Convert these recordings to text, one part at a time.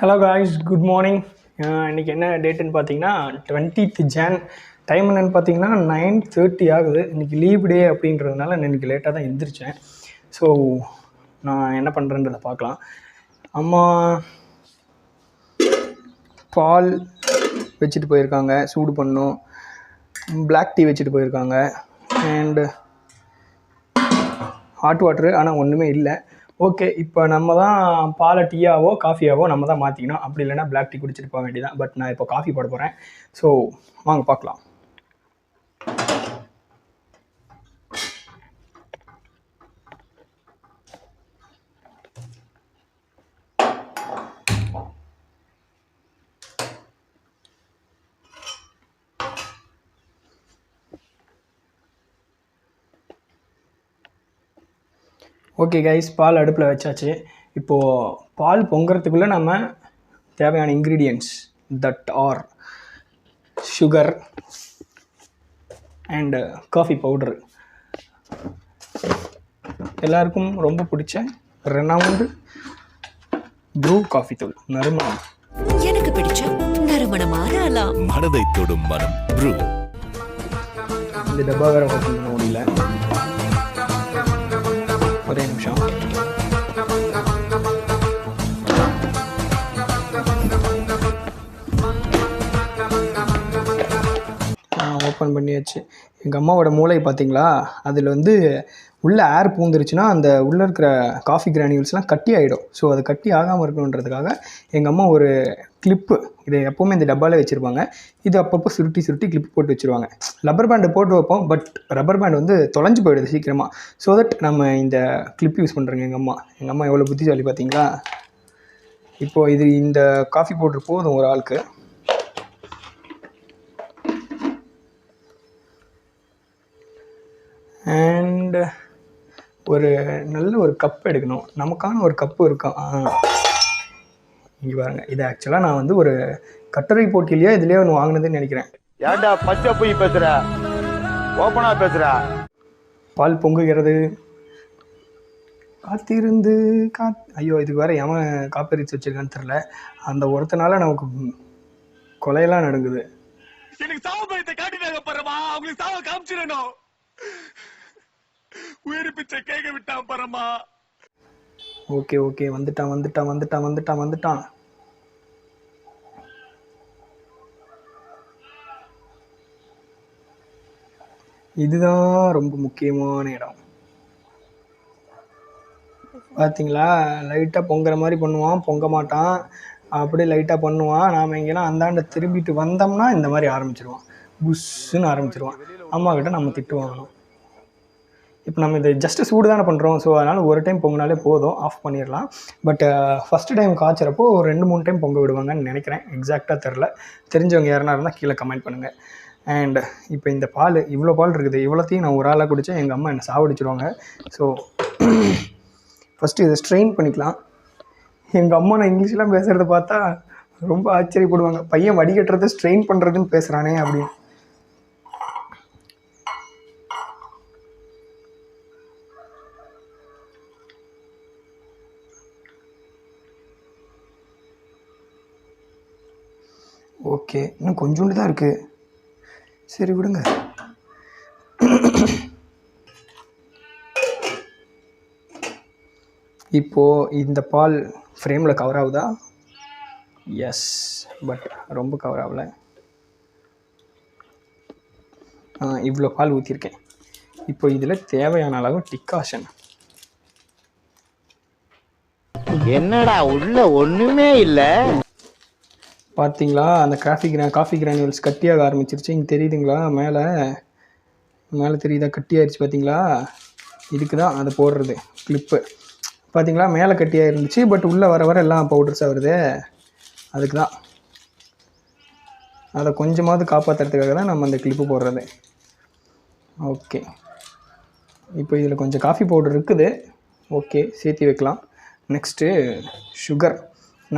Hello guys, good morning. இன்றைக்கி என்ன டேட்டுன்னு பார்த்தீங்கன்னா 20th Jan. டைம் என்னென்னு பார்த்தீங்கன்னா 9:30 ஆகுது. இன்றைக்கி லீவ் டே அப்படின்றதுனால நான் இன்றைக்கி லேட்டாக தான் எந்திரிச்சேன். ஸோ நான் என்ன பண்ணுறேன்றதை பார்க்கலாம். அம்மா பால் வச்சுட்டு போயிருக்காங்க, சூடு பண்ணும். பிளாக் டீ வச்சுட்டு போயிருக்காங்க அண்டு ஹாட் வாட்ரு, ஆனால் ஒன்றுமே இல்லை. ஓகே, இப்போ நம்ம தான் பாலை டீயாவோ காஃபியாவோ நம்ம தான் மாற்றிக்கணும். அப்படி இல்லைனா பிளாக் டீ குடிச்சிட்டு போக வேண்டியதான். பட் நான் இப்போ காஃபி போட போகிறேன். ஸோ வாங்க பார்க்கலாம். ஓகே கைஸ், பால் அடுப்பில் வச்சாச்சு. இப்போது பால் பொங்குறதுக்குள்ளே நம்ம தேவையான ingredients that R sugar and coffee powder, எல்லாருக்கும் ரொம்ப பிடிச்ச ரெனவுண்டு ப்ரூ காஃபி தூள், நறுமணம். எனக்கு பிடிச்ச நறுமணமான மனதை தொடும் மனம் ப்ரூ. இந்த டப்பா வேற ஓப்பன் பண்ண முடியல, ஒரே நிமிஷம். ஓப்பன் பண்ணியாச்சு. எங்கள் அம்மாவோட மூளை பார்த்தீங்களா, அதில் வந்து உள்ளே ஏர் பூந்துருச்சுன்னா அந்த உள்ளே இருக்கிற காஃபி கிரானியூல்ஸ்லாம் கட்டி ஆகிடும். ஸோ அது கட்டி ஆகாமல் இருக்கணுன்றதுக்காக எங்கள் அம்மா ஒரு கிளிப்பு, இதை எப்போவுமே இந்த டப்பாலே வச்சுருப்பாங்க. இது அப்பப்போ சுருட்டி கிளிப்பு போட்டு வச்சுருவாங்க. ரப்பர் பேண்டு போட்டு வைப்போம், பட் ரப்பர் பேண்ட் வந்து தொலைஞ்சு போயிடுது சீக்கிரமாக. ஸோ தட் நம்ம இந்த கிளிப் யூஸ் பண்ணுறோங்க. எங்கள் அம்மா எவ்வளோ புத்திசாலி பார்த்தீங்களா. இப்போது இது இந்த காஃபி பவுட்ரு போதும் ஒரு ஆளுக்கு. அண்ட் ஒரு நல்ல ஒரு கப் எடுக்கணும். நமக்கான ஒரு கப்பு இருக்கும். இங்கே பாருங்கள், இது ஆக்சுவலாக நான் வந்து ஒரு கட்டுரை போட்டியிலையோ இதுலேயே ஒன்று வாங்கினதுன்னு நினைக்கிறேன். ஏன்டா பச்சை போய் பேசுகிற, ஓப்பனாக பேசுகிற. பால் பொங்குகிறது, காத்திருந்து ஐயோ, இதுக்கு வேறு எவன் காப்பீரிச்சு வச்சுருக்கான்னு தெரில. அந்த ஒருத்தனால நமக்கு கொலையெல்லாம் நடுங்குது. எனக்கு சாவ பயத்தை காட்டினாங்க பாருமா, அவங்களுக்கு சாவ காமிச்சிடணும். உயிர் பிச்சை கேட்க விட்டான் பாருமா. ஓகே, வந்துட்டான். இதுதான் ரொம்ப முக்கியமான இடம். பார்த்தீங்களா, லைட்டாக பொங்குற மாதிரி பண்ணுவான், பொங்க மாட்டான். அப்படியே லைட்டாக பண்ணுவான். நாம் எங்கேனா அந்தாண்ட திரும்பிட்டு வந்தோம்னா இந்த மாதிரி ஆரம்பிச்சிருவான், புஷ்ஷுன்னு ஆரம்பிச்சிருவான். அம்மா கிட்ட நம்ம திட்டு வாங்கணும். இப்போ நம்ம இதை ஜஸ்ட்டு சூடு தானே பண்ணுறோம். ஸோ அதனால் ஒரு டைம் பொங்கினாலே போதும், ஆஃப் பண்ணிடலாம். பட் ஃபஸ்ட்டு டைம் காய்ச்சறப்போ ஒரு 2-3 டைம் பொங்க விடுவாங்கன்னு நினைக்கிறேன். எக்ஸாக்டாக தெரில. தெரிஞ்சவங்க யாருனா இருந்தால் கீழே கமெண்ட் பண்ணுங்கள். அண்ட் இப்போ இந்த பால், இவ்வளோ பால் இருக்குது, இவ்வளோத்தையும் நான் ஒரு ஆளாக குடித்தேன். எங்கள் அம்மா என்னை சாவடிச்சிடுவாங்க. ஸோ ஃபஸ்ட்டு இதை ஸ்ட்ரெயின் பண்ணிக்கலாம். எங்கள் அம்மா நான் இங்கிலீஷ்லாம் பேசுகிறத பார்த்தா ரொம்ப ஆச்சரியப்படுவாங்க. பையன் வடிகட்டுறதை ஸ்ட்ரெயின் பண்ணுறதுன்னு பேசுகிறானே அப்படின்னு. ஓகே, இன்னும் கொஞ்சோண்டு தான் இருக்குது. சரி விடுங்க. இப்போது இந்த பால் ஃப்ரேமில் கவர் ஆகுதா? எஸ், பட் ரொம்ப கவர் ஆகலை. இவ்வளோ பால் ஊற்றிருக்கேன். இப்போ இதில் தேவையான அளவு டிக்காஷன். என்னடா உள்ள ஒன்றுமே இல்லை. பார்த்தீங்களா, அந்த காஃபி கிரானியூல்ஸ் கட்டியாக ஆரம்பிச்சிருச்சு. இங்கே தெரியுதுங்களா, மேலே தெரியுதா, கட்டியாகிடுச்சு பார்த்தீங்களா. இதுக்கு தான் அதை போடுறது கிளிப்பு. பார்த்தீங்களா, மேலே கட்டியாக இருந்துச்சு, பட் உள்ளே வர எல்லாம் பவுடர்ஸாக வருது. அதுக்கு தான், அதை கொஞ்சமாவது காப்பாற்றுறதுக்காக தான் நம்ம அந்த கிளிப்பு போடுறது. ஓகே, இப்போ இதில் கொஞ்சம் காஃபி பவுடர் இருக்குது. ஓகே, சேர்த்து வைக்கலாம். Next sugar.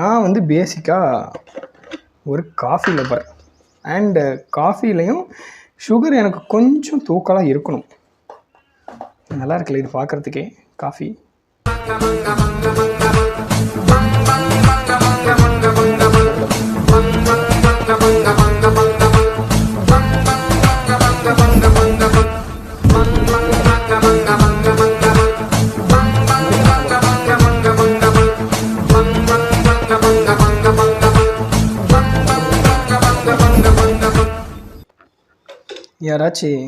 நான் வந்து பேசிக்காக ஒரு காஃபி லவர். அண்டு காஃபிலையும் சுகர் எனக்கு கொஞ்சம் தூக்கலாக இருக்கணும். நல்லா இருக்குல்ல இது பார்க்குறதுக்கே காஃபி. யாராச்சும்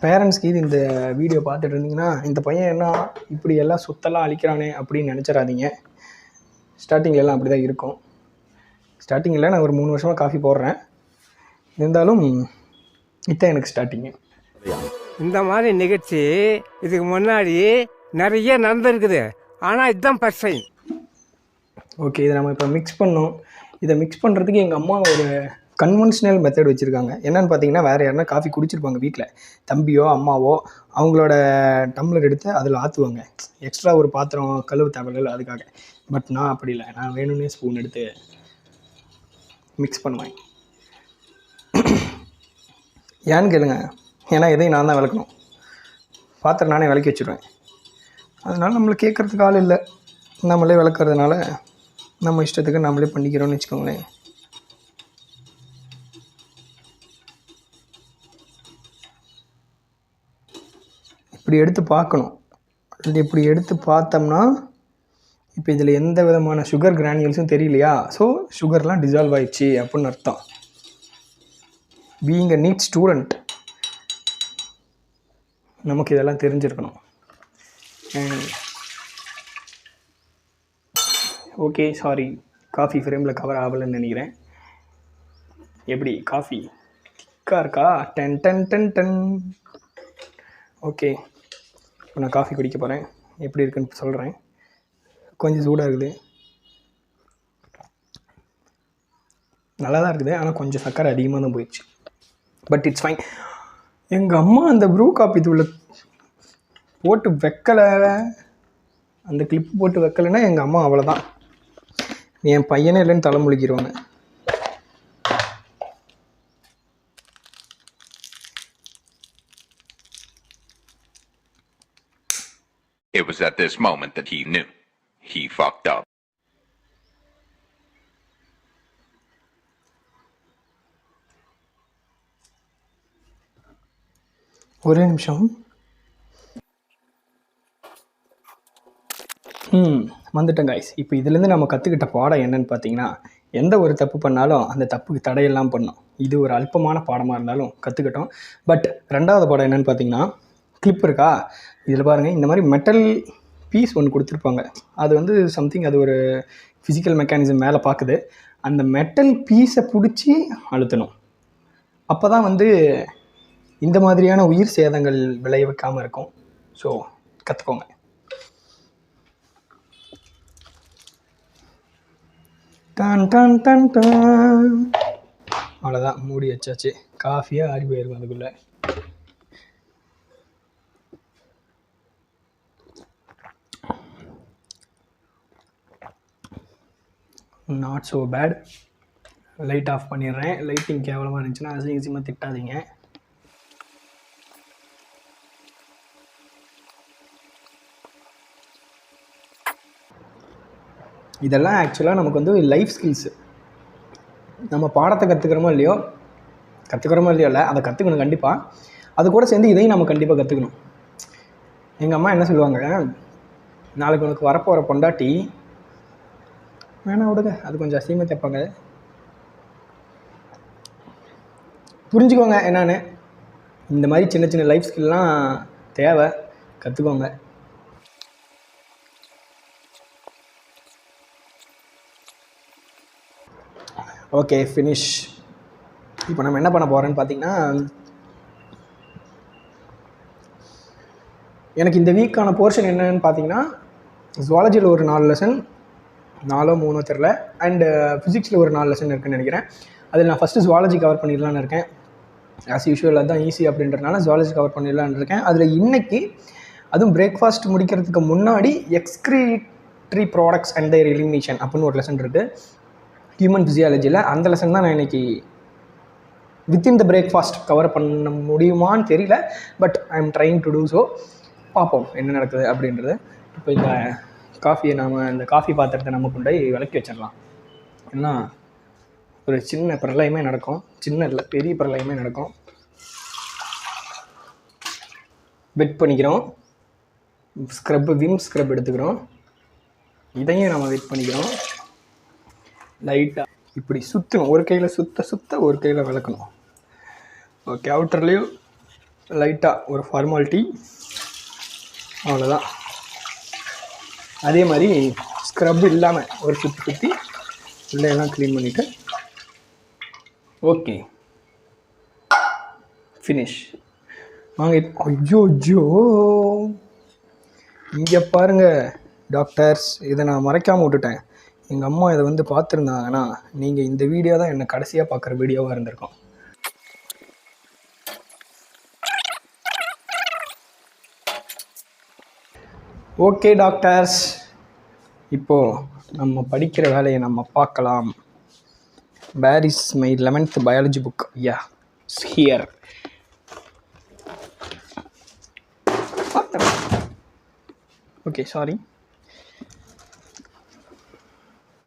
பேரண்ட்ஸ்க்கு இந்த வீடியோ பார்த்துட்டு இருந்தீங்கன்னா, இந்த பையன் என்ன இப்படி எல்லாம் சொத்தெல்லாம் அழிக்கிறானே அப்படின்னு நினச்சிடாதீங்க. ஸ்டார்டிங்லலாம் அப்படி தான் இருக்கும். ஸ்டார்டிங்கில் நான் ஒரு 3 வருஷமாக காஃபி போடுறேன். இருந்தாலும் இதுதான் எனக்கு ஸ்டார்டிங்கு. இந்த மாதிரி நிகழ்ச்சி இதுக்கு முன்னாடி நிறைய நடந்திருக்குது. ஆனால் இதுதான் ஃபர்ஸ்ட் டைம். ஓகே, இதை நம்ம இப்போ மிக்ஸ் பண்ணோம். இதை மிக்ஸ் பண்ணுறதுக்கு எங்கள் அம்மா ஒரு கன்வென்ஷனல் மெத்தட் வச்சுருக்காங்க. என்னென்னு பார்த்தீங்கன்னா, வேறு யாருனா காஃபி குடிச்சிருப்பாங்க வீட்டில், தம்பியோ அம்மாவோ, அவங்களோட டம்ளர் எடுத்து அதில் ஆற்றுவாங்க. எக்ஸ்ட்ரா ஒரு பாத்திரம் கழுவு தேவையில்ல அதுக்காக. பட் நான் அப்படி இல்லை, நான் வேணும்னே ஸ்பூன் எடுத்து மிக்ஸ் பண்ணுவேன். ஏன்னு கேளுங்க, ஏன்னா இதையும் நான் தான் விளக்கணும். பாத்திரம் நானே விளக்கி வச்சுருவேன். அதனால் நம்மளை கேட்குறதுக்கு ஆள் இல்லை. நம்மளே விளக்குறதுனால நம்ம இஷ்டத்துக்கு நம்மளே பண்ணிக்கிறோன்னு வச்சுக்கோங்களேன். இப்படி எடுத்து பார்க்கணும். இப்படி எடுத்து பார்த்தோம்னா இப்போ இதில் எந்த விதமான சுகர் கிரானியூல்ஸும் தெரியலையா? ஸோ சுகர்லாம் டிசால்வ் ஆயிடுச்சு அப்படின்னு அர்த்தம். பீயிங் அ நீட் ஸ்டூடெண்ட் நமக்கு இதெல்லாம் தெரிஞ்சிருக்கணும். ஓகே, சாரி, காஃபி ஃப்ரேமில் கவர் ஆகலைன்னு நினைக்கிறேன். எப்படி காஃபி திக்காக இருக்கா? Ten ten ten ten. Okay, இப்போ நான் காஃபி குடிக்க போகிறேன். எப்படி இருக்குன்னு சொல்கிறேன். கொஞ்சம் சூடாக இருக்குது, நல்லா தான் இருக்குது. ஆனால் கொஞ்சம் சக்கரை அதிகமாக தான் போயிடுச்சு. But it's fine. எங்கள் அம்மா அந்த ப்ரூ காப்பி தூளை போட்டு வைக்கலை, அந்த கிளிப்பு போட்டு வைக்கலைன்னா எங்கள் அம்மா அவ்வளோதான், என் பையனே இல்லைன்னு தலை முழிக்கிடுவாங்க. It was at this moment that he knew. He fucked up. ஒரே நிமிஷம். வந்துட்டேன் காய்ஸ். இப்போ இதுலேருந்து நம்ம கற்றுக்கிட்ட பாடம் என்னன்னு பார்த்தீங்கன்னா, எந்த ஒரு தப்பு பண்ணாலும் அந்த தப்புக்கு தடையெல்லாம் பண்ணோம். இது ஒரு அல்பமான பாடமாக இருந்தாலும் கற்றுக்கிட்டோம். பட் ரெண்டாவது பாடம் என்னென்னு பார்த்தீங்கன்னா, கிளிப் இருக்கா, இதில் பாருங்கள், இந்த மாதிரி மெட்டல் பீஸ் ஒன்று கொடுத்துருப்பாங்க. அது சம்திங், அது ஒரு ஃபிசிக்கல் மெக்கானிசம் மேலே பார்க்குது. அந்த மெட்டல் பீஸை பிடிச்சி அழுத்தணும். அப்போ தான் இந்த மாதிரியான உயிர் சேதங்கள் விளைவிக்காமல் இருக்கும். ஸோ கற்றுக்கோங்க. டான் டான் டான் டான். அவ்வளோதான், மூடி வச்சாச்சு. காஃபியாக ஆறி போயிருக்கும் அதுக்குள்ளே. Not so bad. Light off பண்ணிடுறேன். லைட்டிங் கேவலமாக இருந்துச்சுன்னா அசிங்கமாக திட்டாதீங்க. இதெல்லாம் ஆக்சுவலாக நமக்கு லைஃப் ஸ்கில்ஸு. நம்ம பாடத்தை கற்றுக்கிறோமோ இல்லையோ இல்லை, அதை கற்றுக்கணும் கண்டிப்பாக. அது கூட சேர்ந்து இதையும் நம்ம கண்டிப்பாக கற்றுக்கணும். எங்கள் அம்மா என்ன சொல்லுவாங்க, நாளைக்கு உனக்கு வரப்போகிற பொண்டாட்டி, வேணா விடுங்க, அது கொஞ்சம் அசிங்கமாக தைப்பாங்க, புரிஞ்சுக்கோங்க என்னான்னு. இந்த மாதிரி சின்ன சின்ன லைஃப் ஸ்கில்லாம் தேவை, கற்றுக்கோங்க. Okay, finish. இப்போ நம்ம என்ன பண்ண போகிறோன்னு பார்த்தீங்கன்னா, எனக்கு இந்த வீக்கான போர்ஷன் என்னன்னு பார்த்தீங்கன்னா, ஜுவாலஜியில் ஒரு 4 லெசன், 4 or 3 தெரில, அண்டு ஃபிசிக்ஸில் ஒரு 4 லெசன் இருக்குன்னு நினைக்கிறேன். அதில் நான் ஃபஸ்ட்டு ஜுவாலஜி கவர் பண்ணிடலான்னு இருக்கேன். ஆஸ் யூஷுவல் அதுதான் ஈஸி அப்படின்றதுனால ஜுவாலஜி கவர் பண்ணிடலான்னு இருக்கேன். அதில் இன்றைக்கி, அதுவும் பிரேக்ஃபாஸ்ட் முடிக்கிறதுக்கு முன்னாடி, excretory products and their elimination அப்படின்னு ஒரு லெசன் இருக்குது ஹியூமன் ஃபிசியாலஜியில். அந்த லெசன் தான் நான் இன்றைக்கி வித்தின் த பிரேக்ஃபாஸ்ட் கவர் பண்ண முடியுமான்னு தெரியல. But I am trying to do so. பார்ப்போம் என்ன நடக்குது அப்படின்றது. இப்போ இந்த காஃபியை இந்த காஃபி பாத்திரத்தை நம்ம கொண்டு போய் விளக்கி வச்சிடலாம். ஏன்னா ஒரு சின்ன பிரளயமே நடக்கும். சின்ன இல்லை, பெரிய பிரளயமே நடக்கும். வெட் பண்ணிக்கிறோம். விம் ஸ்க்ரப் எடுத்துக்கிறோம். இதையும் நம்ம வெட் பண்ணிக்கிறோம். லைட்டாக இப்படி சுற்றணும். ஒரு கையில் சுற்ற ஒரு கையில் விளக்கணும். ஓகே, அவுட்டர்லேயும் லைட்டாக ஒரு ஃபார்மாலிட்டி, அவ்வளோதான். அதே மாதிரி ஸ்க்ரப் இல்லாமல் ஒரு சுற்றி உள்ளேயெல்லாம் க்ளீன் பண்ணிவிட்டு ஓகே ஃபினிஷ். வாங்க. ஐயோ இங்கே பாருங்கள் டாக்டர்ஸ், இதை நான் மறைக்காமல் விட்டுட்டேன். எங்கள் அம்மா இதை வந்து பார்த்துருந்தாங்கன்னா நீங்கள் இந்த வீடியோ தான் என்னை கடைசியாக பார்க்குற வீடியோவாக இருந்திருக்கும். ஓகே டாக்டர்ஸ், இப்போது நம்ம படிக்கிற வேலையை நம்ம பார்க்கலாம். Where is my 11th biology book? Yeah, here. Okay, sorry.